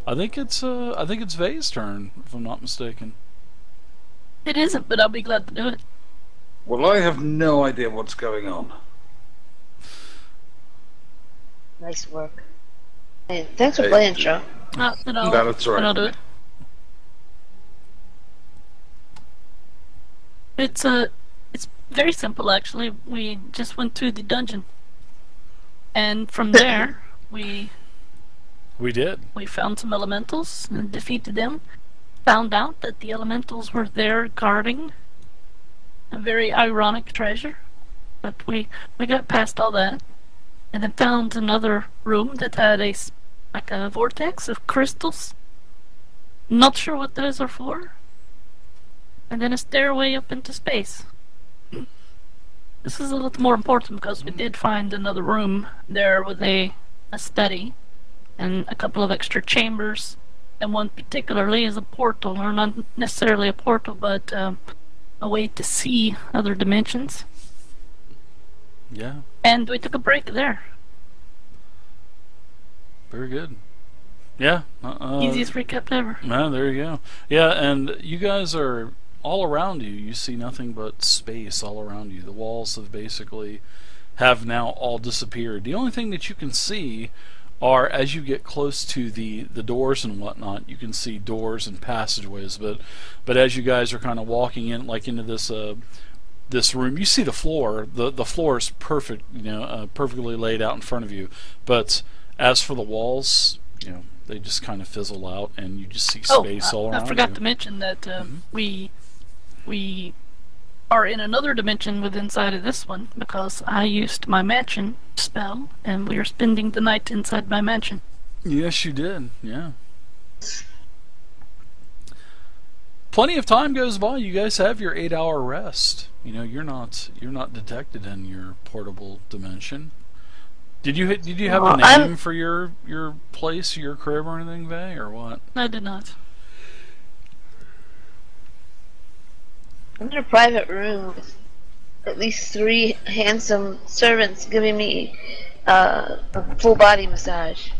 I think it's Vay's turn, if I'm not mistaken. It isn't, but I'll be glad to do it. Well, I have no idea what's going on. Nice work. Hey, thanks for playing, Joe. Then That's right. I'll do it. It's very simple actually. We just went through the dungeon, and from there we did. We found some elementals and defeated them. Found out that the elementals were there guarding a very ironic treasure, but we got past all that, and then found another room that had like a vortex of crystals. Not sure what those are for. And then a stairway up into space. This is a little more important because we did find another room there with a study and a couple of extra chambers, and one particularly is a portal, or not necessarily a portal, but a way to see other dimensions. Yeah. And we took a break there. Very good. Yeah. Easiest recap ever. Yeah, there you go. Yeah, and you guys are all around you. You see nothing but space all around you. The walls have now all disappeared. The only thing that you can see are, as you get close to the doors and whatnot, you can see doors and passageways. But as you guys are kind of walking in, like into this room, you see the floor. The floor is perfect, perfectly laid out in front of you. But as for the walls, they just kind of fizzle out, and you just see space all around you. I forgot to mention that we are in another dimension inside of this one, because I used my mansion spell, and we are spending the night inside my mansion. Yes, you did. Yeah. Plenty of time goes by. You guys have your 8-hour rest. You're not detected in your portable dimension. Did you have a name for your place, your crib, or anything, Vay, or what? I did not. I'm in a private room with at least 3 handsome servants giving me a full body massage.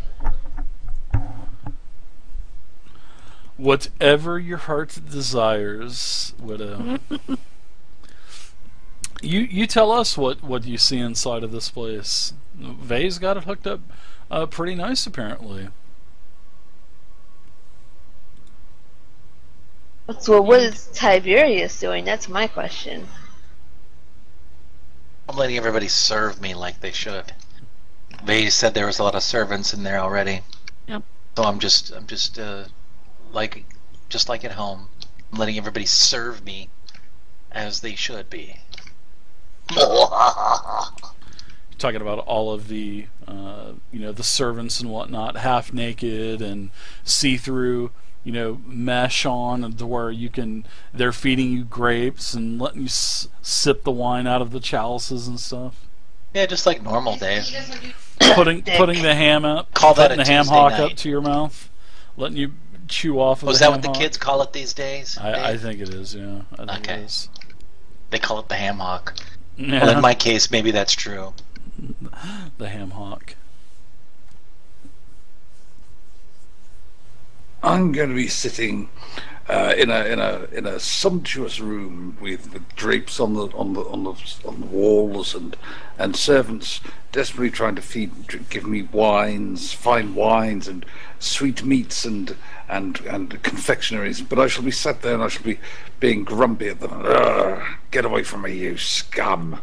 Whatever your heart desires, widow. You tell us what you see inside of this place. Vay's got it hooked up pretty nice, apparently. Well, what is Tiberius doing? That's my question. I'm letting everybody serve me like they should. They said there was a lot of servants in there already. Yep. So I'm just like at home. I'm letting everybody serve me as they should be. Talking about all of the the servants and whatnot, half naked and see-through, mesh on to where they're feeding you grapes and letting you sip the wine out of the chalices and stuff. Yeah, just like normal days. Putting the ham up, putting the ham hock up to your mouth, letting you chew off of Was the that ham what the hock. kids call it these days? I think it is, yeah. I think Okay. it is. They call it the ham hock. Yeah. Well, in my case, maybe that's true. The ham hock. I'm going to be sitting in a sumptuous room with drapes on the walls and servants desperately trying to give me fine wines and sweet meats and confectionaries. But I shall be sat there and I shall be being grumpy at them. Get away from me, you scum!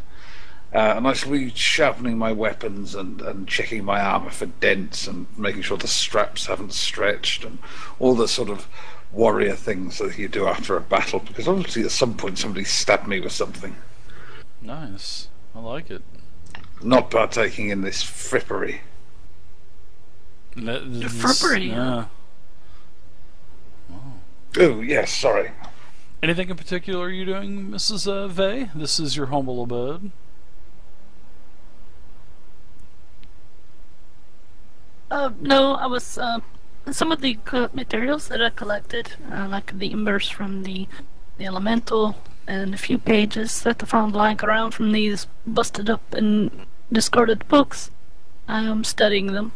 And I shall be sharpening my weapons and checking my armour for dents and making sure the straps haven't stretched and all the sort of warrior things that you do after a battle, because obviously at some point somebody stabbed me with something. Nice. I like it. Not partaking in this frippery. Frippery? Yeah. Oh, yes, sorry. Anything in particular you doing, Mrs. Vay? This is your humble abode. No, I was, some of the materials that I collected, like the embers from the elemental, and a few pages that I found lying around from these busted up and discarded books. I am studying them.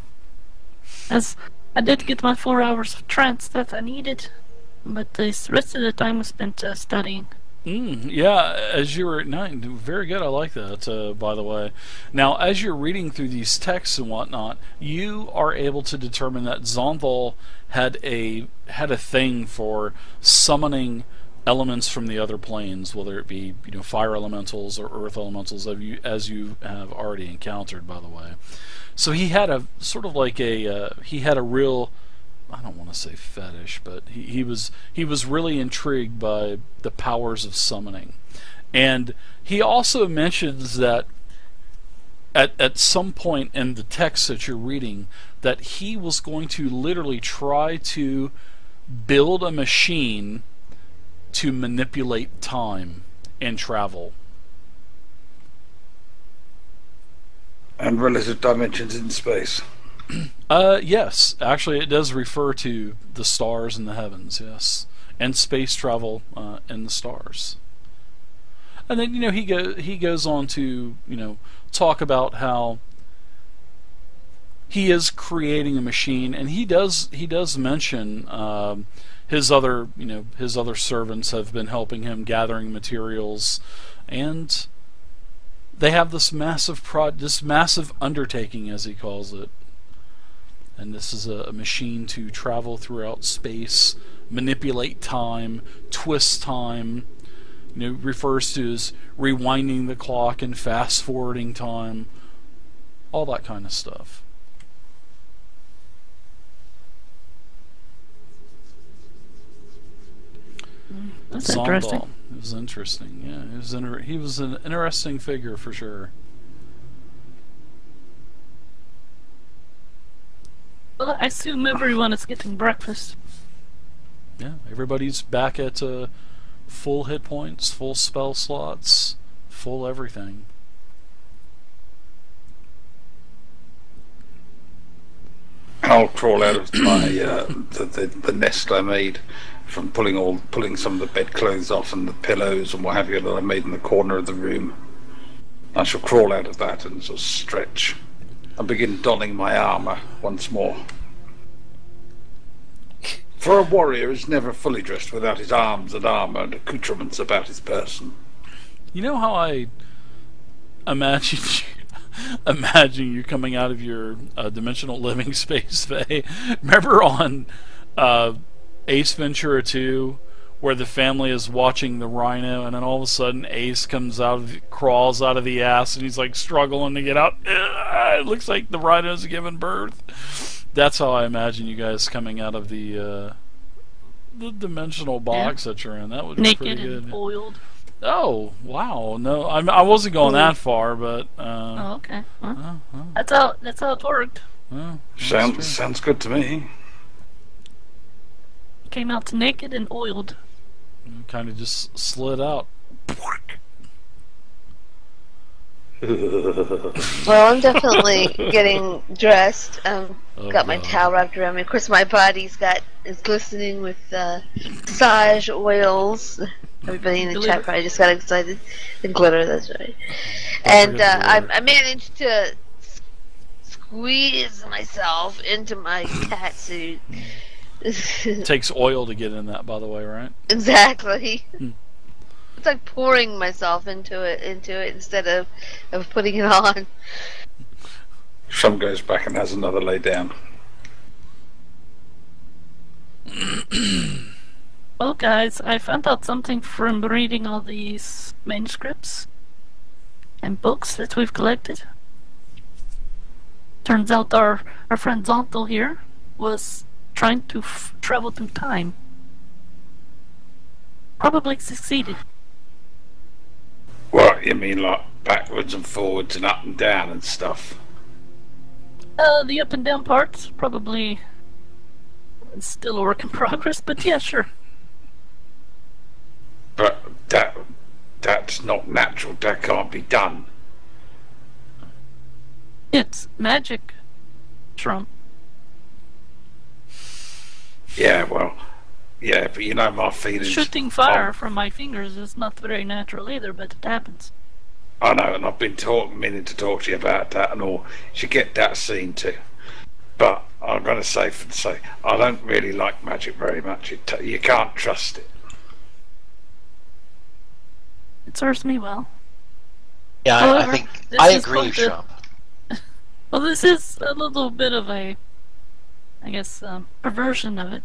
As I did get my 4 hours of trance that I needed, but the rest of the time was spent studying. Yeah, as you were... No, very good, I like that, by the way. Now, as you're reading through these texts and whatnot, you are able to determine that Zonthal had a thing for summoning elements from the other planes, whether it be, you know, fire elementals or earth elementals, as you have already encountered, by the way. So he had a sort of like he had a real, I don't want to say fetish, but he was really intrigued by the powers of summoning. And he also mentions that at some point in the text that you're reading, that he was going to literally try to build a machine to manipulate time and travel. And relative dimensions in space. Yes. Actually, it does refer to the stars in the heavens, yes. And space travel in the stars. And then, you know, he goes on to, you know, talk about how he is creating a machine, and he does mention his other servants have been helping him gathering materials, and they have this massive undertaking, as he calls it. And this is a machine to travel throughout space, manipulate time, twist time. You know, refers to as rewinding the clock and fast forwarding time, all that kind of stuff. That's Zonthal. interesting. It was interesting. Yeah, he was an interesting figure for sure. Well, I assume everyone is getting breakfast. Yeah, everybody's back at full hit points, full spell slots, full everything. I'll crawl out of my the nest I made from pulling some of the bedclothes off and the pillows and what have you that I made in the corner of the room. I shall crawl out of that and sort of stretch and begin donning my armour once more. For a warrior is never fully dressed without his arms and armour and accoutrements about his person. You know how I imagine you coming out of your dimensional living space, Faye? Remember on Ace Ventura 2, where the family is watching the rhino, and then all of a sudden Ace crawls out of the ass, and he's like struggling to get out. It looks like the rhino's giving birth. That's how I imagine you guys coming out of the dimensional box that you're in. That would be pretty good. Naked and oiled. Oh wow! No, I wasn't going that far, but. Oh, okay. Well, that's how it worked. Sounds good to me. Came out naked and oiled. Kind of just slid out. Well, I'm definitely getting dressed. Got my towel wrapped around me. Of course, my body's is glistening with massage oils. Everybody in the chat probably just got excited. And glitter, that's right. And I managed to squeeze myself into my cat suit. It takes oil to get in that, by the way, right? Exactly. It's like pouring myself into it instead of putting it on. Some goes back and has another lay down. Well, guys, I found out something from reading all these manuscripts and books that we've collected. Turns out our friend Zonthal here was trying to travel through time. Probably succeeded. What, you mean like backwards and forwards and up and down and stuff? The up and down parts, probably still a work in progress, but yeah, sure. But that's not natural, that can't be done. It's magic, Trump. Yeah, well, yeah, but you know my feelings. Shooting fire from my fingers is not very natural either, but it happens. I know, and I've been meaning to talk to you about that and all. You should get that scene too. But I'm going to say I don't really like magic very much. You can't trust it. It serves me well. Yeah, I However, think this I is agree, going to- Trump. Well, this is a little bit of a, I guess, perversion of it.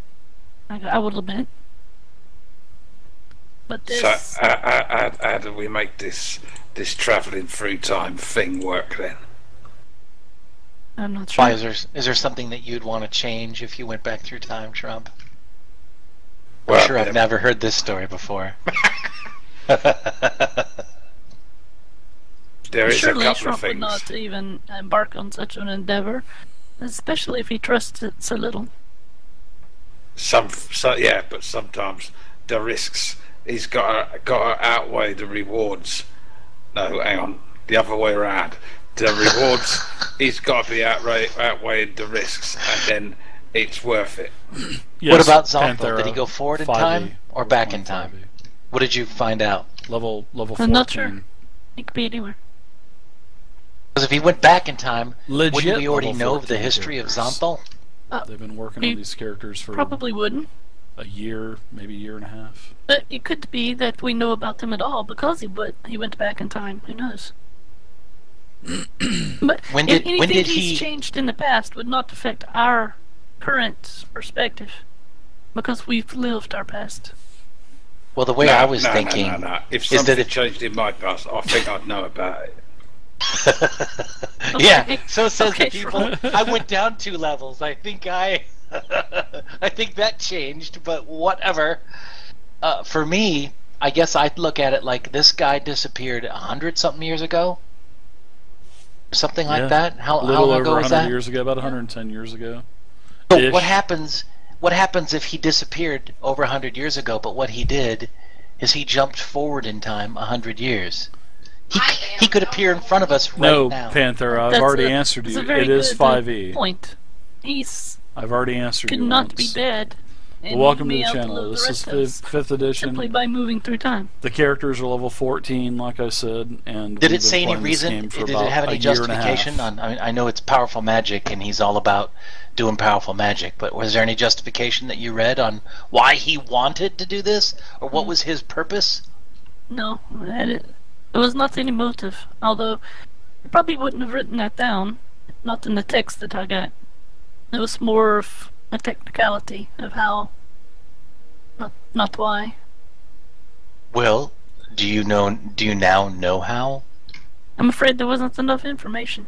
I will admit. But this. So how do we make this travelling through time thing work then? I'm not sure. Why is there something that you'd want to change if you went back through time, Trump? Well, I'm sure I've never heard this story before. There is Surely a couple Trump of would things. not even embark on such an endeavor, especially if he trusts it so little. Yeah, but sometimes the risks he's got to outweigh the rewards. No, hang on, the other way around. The rewards he's got to be outweighing the risks, and then it's worth it. Yes, What about Zonthal? Panthera, Did he go forward in 5e, time or back in 5e. time? What did you find out? Level 14. I'm not sure. It could be anywhere. Because if he went back in time, Legit wouldn't we already level know the 14 history of characters. Zonthal? They've been working He on these characters for Probably wouldn't. a year, maybe a year and a half. But it could be that we know about him at all because he went back in time. Who knows? But When anything did he's he- changed in the past would not affect our current perspective because we've lived our past. Well, the way I was thinking No. If is that something if changed in my past, I think I'd know about it. yeah, Okay. so says Okay, the people. I went down 2 levels. I think I think that changed, but whatever. For me, I guess I'd look at it like this guy disappeared 100-something years ago, something like Yeah. that. How A little long over ago was 100 that? years ago, about 110 years ago. So Ish. what happens? What happens if he disappeared over 100 years ago? But what he did is he jumped forward in time 100 years. He could appear in front of us right No, now. Panther, I've That's already a- answered that's you. a very It is good, 5e. Point. He's I've already answered could you not once. be dead. And Welcome to me the outlive channel. the This is rest of us 5th edition. simply by moving through time. The characters are level 14, like I said, and Did we've it say been any playing this reason? game for Did about it have a any year and a justification half. on? I mean, I know it's powerful magic, and he's all about doing powerful magic. But was there any justification that you read on why he wanted to do this, or what was his purpose? No, it was not any motive. Although, I probably wouldn't have written that down. Not in the text that I got. It was more of a technicality of how, not why. Well, do you now know how? I'm afraid there wasn't enough information.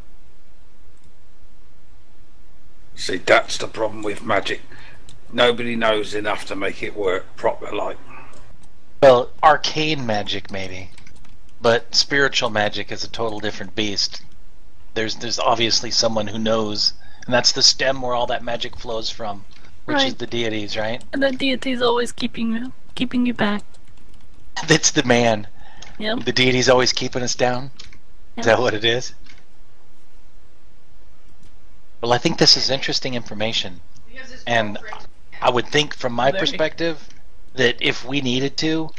See, that's the problem with magic. Nobody knows enough to make it work proper. Like, Well, arcane magic maybe, but spiritual magic is a total different beast. There's obviously someone who knows, and that's the stem where all that magic flows from, which is Right. the deities, right? And that deity's always keeping you back. That's the man. Yep. The deity's always keeping us down. Is that what it is? Well, I think this is interesting information, and I would think, from my Very. perspective, that if we needed to,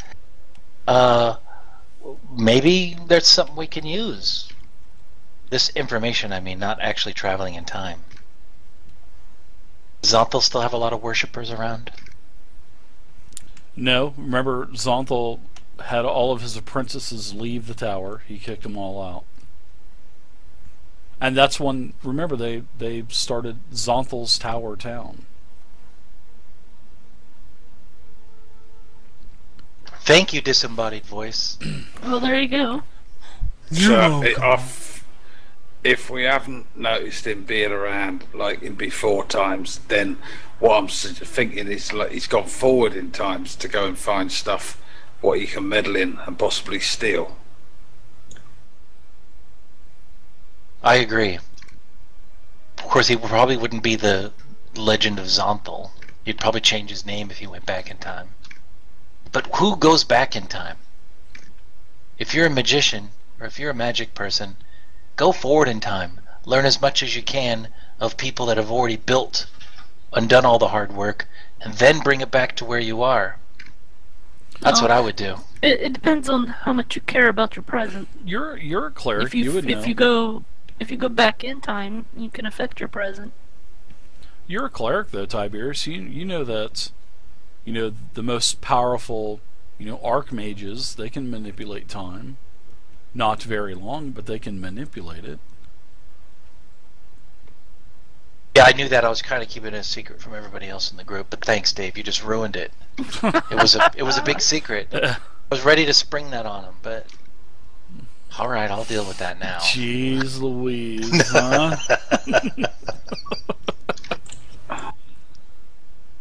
maybe there's something we can use. This information, I mean, not actually traveling in time. Does Zonthal still have a lot of worshippers around? No, remember, Zonthal had all of his apprentices leave the tower. He kicked them all out. And that's when, remember, they started Zonthal's Tower Town. Thank you, disembodied voice. Well, there you go. so if we haven't noticed him being around like in before times, then what I'm thinking is like he's gone forward in times to go and find stuff what he can meddle in and possibly steal. I agree. Of course, he probably wouldn't be the Legend of Zonthal. He'd probably change his name if he went back in time. But who goes back in time? If you're a magician, or if you're a magic person, go forward in time. Learn as much as you can of people that have already built and done all the hard work, and then bring it back to where you are. That's what I would do. It depends on how much you care about your present. You're a cleric. If you would know. if you go back in time, you can affect your present. You're a cleric, though, Tiberius. You know that, the most powerful, archmages, they can manipulate time. Not very long, but they can manipulate it. Yeah, I knew that. I was kind of keeping it a secret from everybody else in the group, but thanks, Dave. You just ruined it. It was a big secret. I was ready to spring that on him, but all right, I'll deal with that now. Jeez Louise, huh?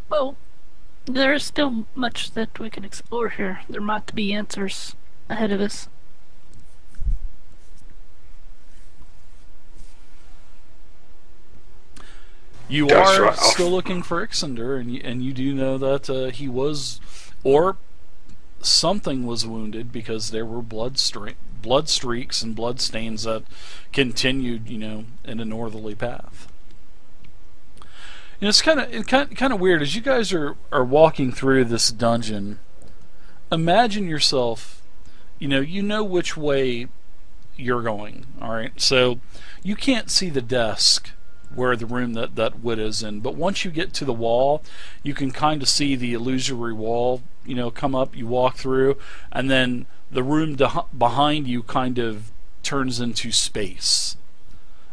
Well, there is still much that we can explore here. There might be answers ahead of us. You are still looking for Ixander, and you do know that he was, or something was wounded, because there were blood streaks and blood stains that continued, in a northerly path. It's kind of weird as you guys are walking through this dungeon. Imagine yourself, you know which way you're going. All right, so you can't see the desk where the room that Wood is in, but once you get to the wall, you can kind of see the illusory wall, come up. You walk through, and then the room behind you kind of turns into space,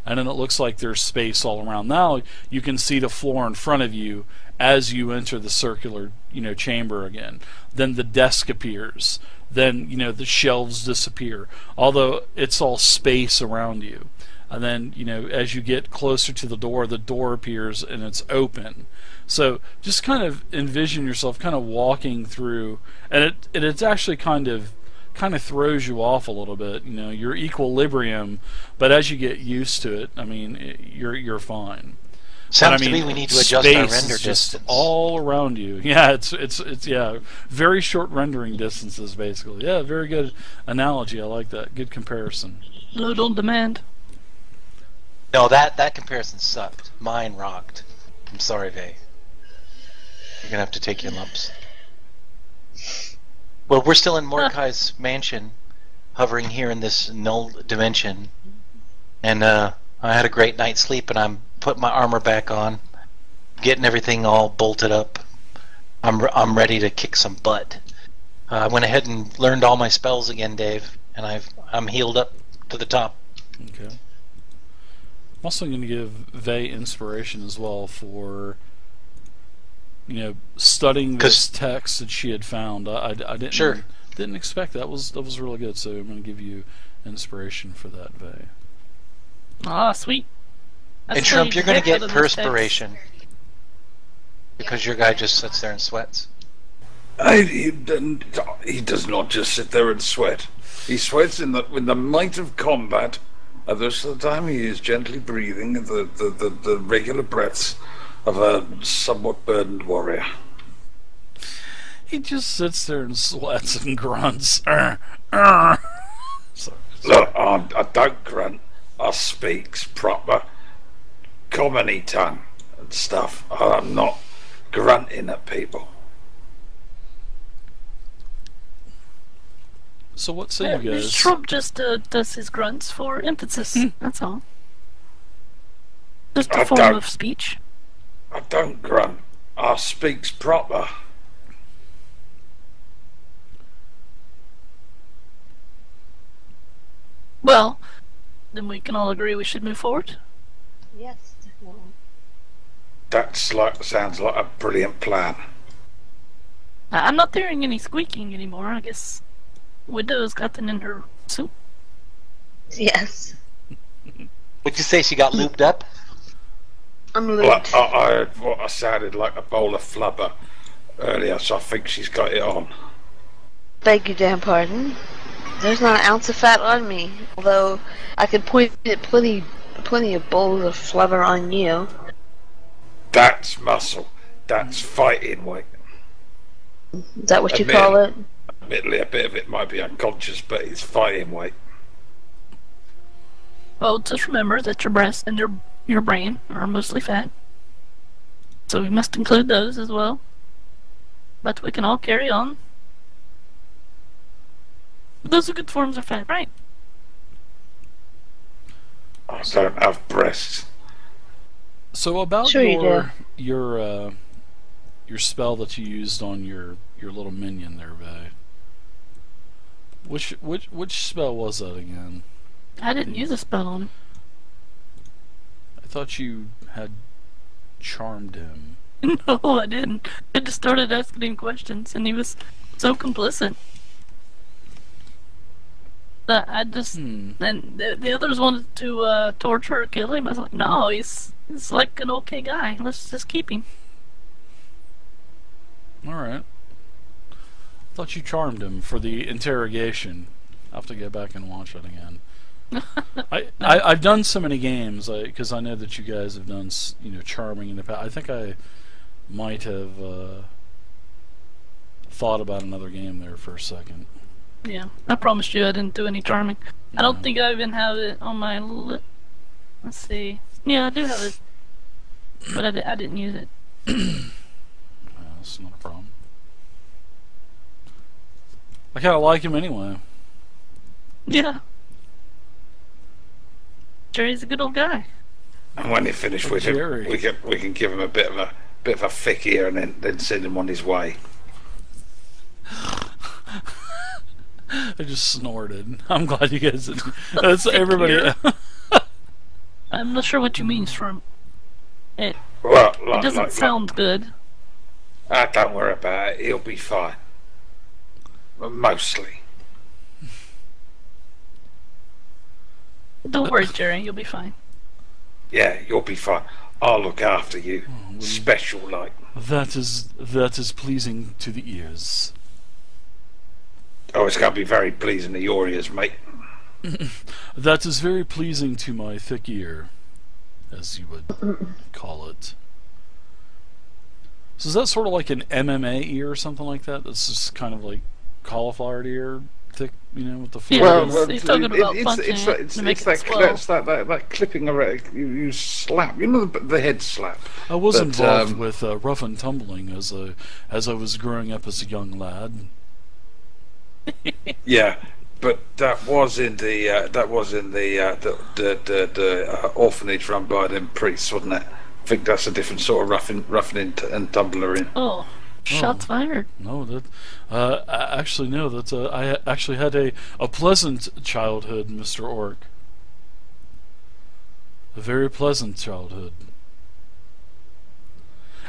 and then it looks like there's space all around. Now you can see the floor in front of you as you enter the circular, chamber again. Then the desk appears. Then the shelves disappear, although it's all space around you. And then, as you get closer to the door appears and it's open. So just kind of envision yourself kind of walking through, and it's actually kind of throws you off a little bit, your equilibrium. But as you get used to it, I mean, you're fine. Sounds to me we need to adjust our render just distance. All around you. Yeah, it's very short rendering distances basically. Yeah, very good analogy. I like that. Good comparison. Load on demand. No, that comparison sucked. Mine rocked. I'm sorry, Vay. You're gonna have to take your lumps. Well, we're still in Mordecai's mansion, hovering here in this null dimension, and I had a great night's sleep, and I'm putting my armor back on, getting everything all bolted up. I'm ready to kick some butt. I went ahead and learned all my spells again, Dave, and I'm healed up to the top. Okay. I'm also going to give Vay inspiration as well for, studying this text that she had found. I didn't expect that. That was really good. So I'm going to give you inspiration for that, Vay. Ah, sweet. And Shrimp, you're going to get perspiration because your guy just sits there and sweats. He does not just sit there and sweat. He sweats in the might of combat. At this time, he is gently breathing the regular breaths of a somewhat burdened warrior. He just sits there and sweats and grunts. Sorry. Look, I don't grunt. I speaks proper common-y tongue and stuff. I'm not grunting at people. So what say you guys? Trump just does his grunts for emphasis. That's all. Just a form of speech. I don't grunt. I speaks proper. Well, then we can all agree we should move forward. Yes. Sounds like a brilliant plan. I'm not hearing any squeaking anymore. I guess Widow's gotten in her soup. Yes. Would you say she got looped up? I'm looped. Well, I sounded like a bowl of flubber earlier, so I think she's got it on. Beg your damn pardon. There's not an ounce of fat on me, although I could point at plenty of bowls of flubber on you. That's muscle. That's fighting weight. Is that what you call it? Admittedly, a bit of it might be unconscious, but it's fighting weight. Well, just remember that your breast and your brain are mostly fat. So we must include those as well. But we can all carry on. Those are good forms of fat, right? I don't have breasts. So about Sure you do. your spell that you used on your little minion there, Vay. Which spell was that again? I didn't use a spell on him. I thought you had charmed him. No, I didn't. I just started asking him questions, and he was so complicit. That I just and the others wanted to torture or kill him. I was like, no, he's like an okay guy. Let's just keep him. All right. I thought you charmed him for the interrogation. I'll have to get back and watch it again. I've done so many games because I know that you guys have done charming in the past. I think I might have thought about another game there for a second. Yeah, I promised you I didn't do any charming. I don't think I even have it on my let's see. Yeah, I do have it, but I didn't use it. That's not a problem. I kind of like him anyway. Yeah. Jerry's a good old guy. And when they finish with Jerry. him, we can give him a bit of a thick ear and then send him on his way. I just snorted. I'm glad you guys didn't. That's everybody. I'm not sure what you mean, Shrimp. It Well, it doesn't sound good. Don't worry about it. He'll be fine. Mostly. Don't worry, Jerry. You'll be fine. Yeah, you'll be fine. I'll look after you. Special like. That is pleasing to the ears. Oh, it's going to be very pleasing to your ears, mate. That is very pleasing to my thick ear, as you would call it. So is that sort of like an MMA ear or something like that? That's just kind of like cauliflower ear, thick, with the Yeah, flavor. he's talking about punching it to make it swell. that clipping around, you slap, the head slap. I was involved with rough and tumbling as I was growing up as a young lad. Yeah, but that was in the orphanage run by them priests, wasn't it? I think that's a different sort of roughing and tumbling. Oh, shots fired. No, that actually no. That's I actually had a pleasant childhood, Mr. Orc. A very pleasant childhood,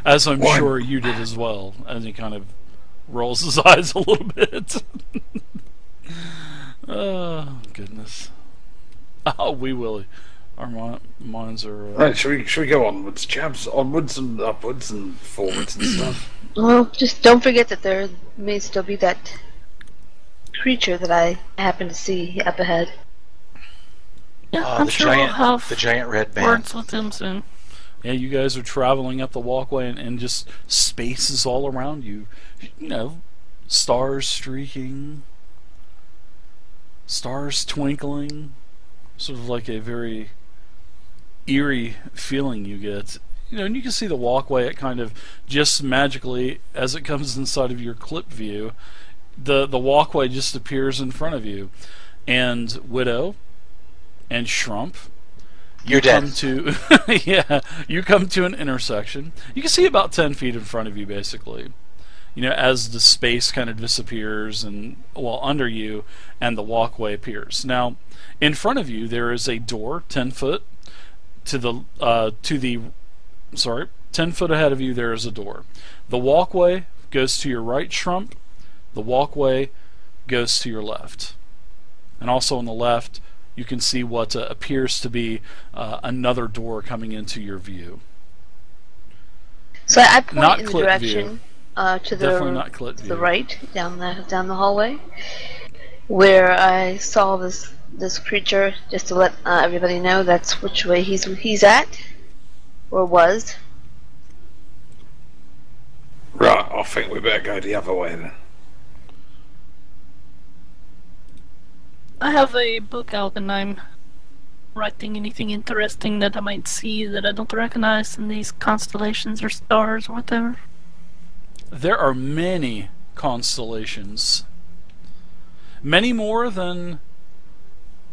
as I'm sure you did as well. And he kind of rolls his eyes a little bit. Oh goodness. Oh, wee willy. Our minds are. Right, should we go onwards, chaps? Onwards and upwards and forwards and stuff. Well, just don't forget that there may still be that creature that I happen to see up ahead. Yeah, I'm sure we'll have the giant red man. words with him soon. Yeah, you guys are traveling up the walkway and just spaces all around you. Stars streaking, stars twinkling, sort of like a very eerie feeling you get. And you can see the walkway. It kind of just magically, as it comes inside of your clip view, the walkway just appears in front of you, and Widow and Shrump. You're dead. You come to an intersection. You can see about 10 feet in front of you, basically. As the space kind of disappears and under you, and the walkway appears. Now, in front of you there is a door 10 foot 10 foot ahead of you there is a door. The walkway goes to your right, Shrump. The walkway goes to your left. And also on the left you can see what appears to be another door coming into your view. So I point Not in the clip direction to Definitely not clip the view. right, down the hallway, where I saw this creature. Just to let everybody know, that's which way he's at, or was. Right, I think we better go the other way then. I have a book out and I'm writing anything interesting that I might see that I don't recognize in these constellations or stars or whatever. There are many constellations. Many more than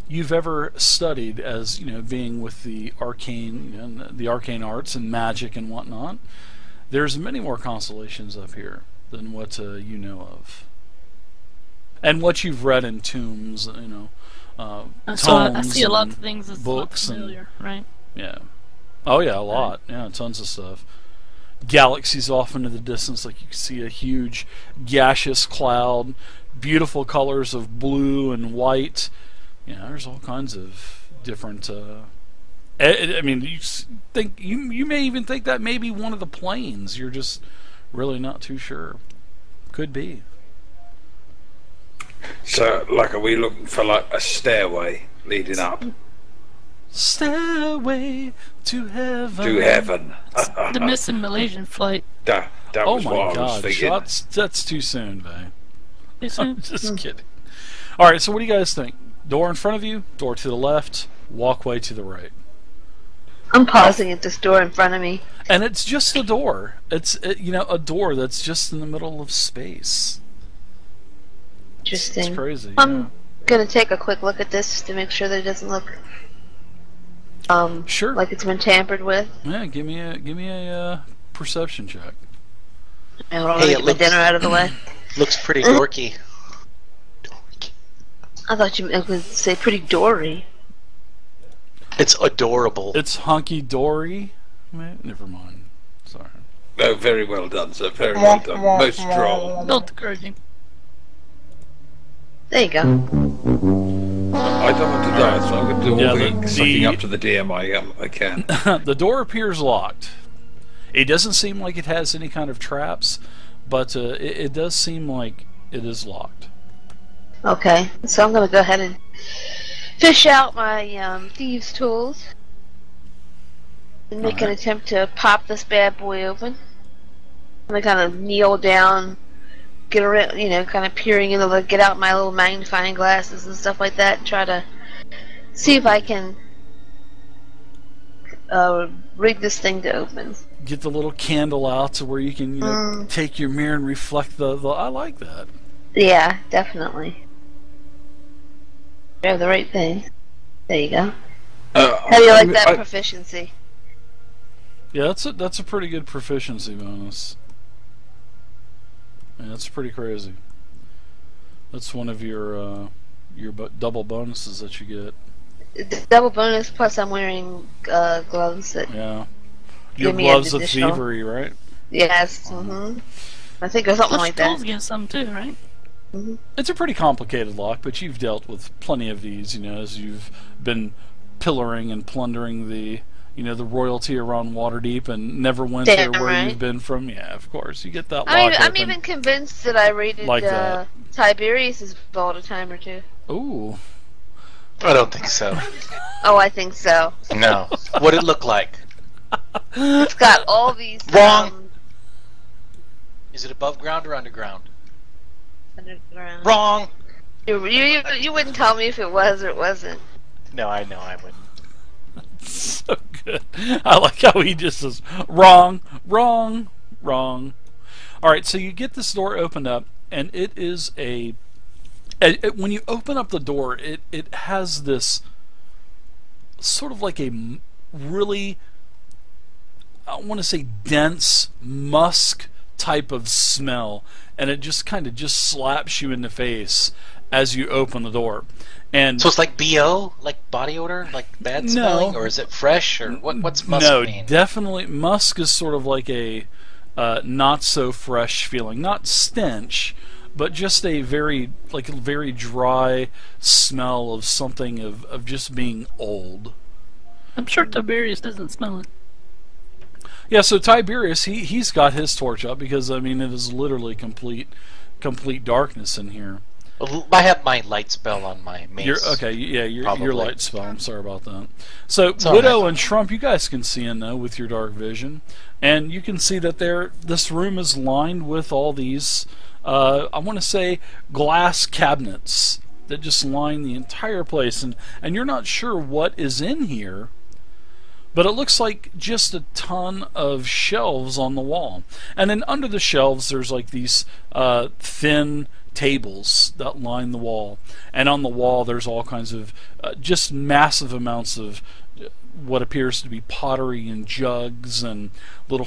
you've ever studied as, being with the arcane, and the arcane arts and magic and whatnot. There's many more constellations up here than what you know of, and what you've read in tombs. So I see a lot of things that's books familiar, right? Yeah. Oh yeah, a lot. Yeah, tons of stuff. Galaxies off into the distance, like you can see a huge gaseous cloud, beautiful colors of blue and white. There's all kinds of different. I mean, you may even think that may be one of the planes. You're just really not too sure. Could be. So, like, are we looking for like a stairway leading up? Stairway to heaven. To heaven. The missing Malaysian flight. That Oh was my what I was God! thinking. That's too soon, Vay. Too soon? I'm just kidding. All right. So, what do you guys think? Door in front of you, door to the left, walkway to the right. I'm pausing at this door in front of me. And it's just a door. It's a door that's just in the middle of space. Interesting. It's crazy. I'm gonna take a quick look at this to make sure that it doesn't look Sure. like it's been tampered with. Yeah, give me a perception check. I don't want to get my dinner out of the way. Looks pretty dorky. I thought you would say pretty dory. It's adorable. It's hunky dory. Never mind. Sorry. Oh, very well done, sir. Very well done. Most droll. Don't encourage him. There you go. I don't want to die, so I'm going to do all the sucking up to the DM I can. The door appears locked. It doesn't seem like it has any kind of traps, but it does seem like it is locked. Okay, so I'm going to go ahead and fish out my thieves' tools and make an attempt to pop this bad boy open. I'm going to kind of kneel down, get around, kind of peering into get out my little magnifying glasses and stuff like that, and try to see if I can rig this thing to open. Get the little candle out to where you can take your mirror and reflect the. I like that. Yeah, definitely. You have the right thing. There you go. How do you like that proficiency? Yeah, that's a pretty good proficiency bonus. Yeah, that's pretty crazy. That's one of your double bonuses that you get. Double bonus plus I'm wearing gloves that. Yeah. Your Give me gloves an of additional- thievery, right? Yes. I think there's something like that. Skulls get some too, right? It's a pretty complicated lock, but you've dealt with plenty of these, as you've been pillaring and plundering the royalty around Waterdeep and never went there where right. you've been from. Yeah, of course. You get that lock I'm open. even convinced that I raided Like that. Tiberius's vault a time or two. Ooh. I don't think so. Oh, I think so. No. What'd it look like? It's got all these. Wrong. Is it above ground or underground? Underground. Wrong. You wouldn't tell me if it was or it wasn't. No, I know I wouldn't. So good. I like how he just says, wrong, wrong, wrong. Alright, so you get this door opened up, and it is when you open up the door, it has this sort of like a really, I want to say, dense musk type of smell, and it just kind of just slaps you in the face as you open the door. And so it's like BO, like body odor, like bad smelling, or is it fresh, or what's musk mean? No, definitely musk is sort of like a not so fresh feeling, not stench, but just a very dry smell of something of just being old. I'm sure Tiberius doesn't smell it. Yeah, so Tiberius, he's got his torch up because it is literally complete darkness in here. I have my light spell on my mace. Your light spell. I'm sorry about that. So Widow and Trump, you guys can see in though with your dark vision, and you can see that this room is lined with all these, I want to say, glass cabinets that just line the entire place, and you're not sure what is in here. But it looks like just a ton of shelves on the wall. And then under the shelves, there's like these thin tables that line the wall, and on the wall there's all kinds of just massive amounts of what appears to be pottery and jugs and little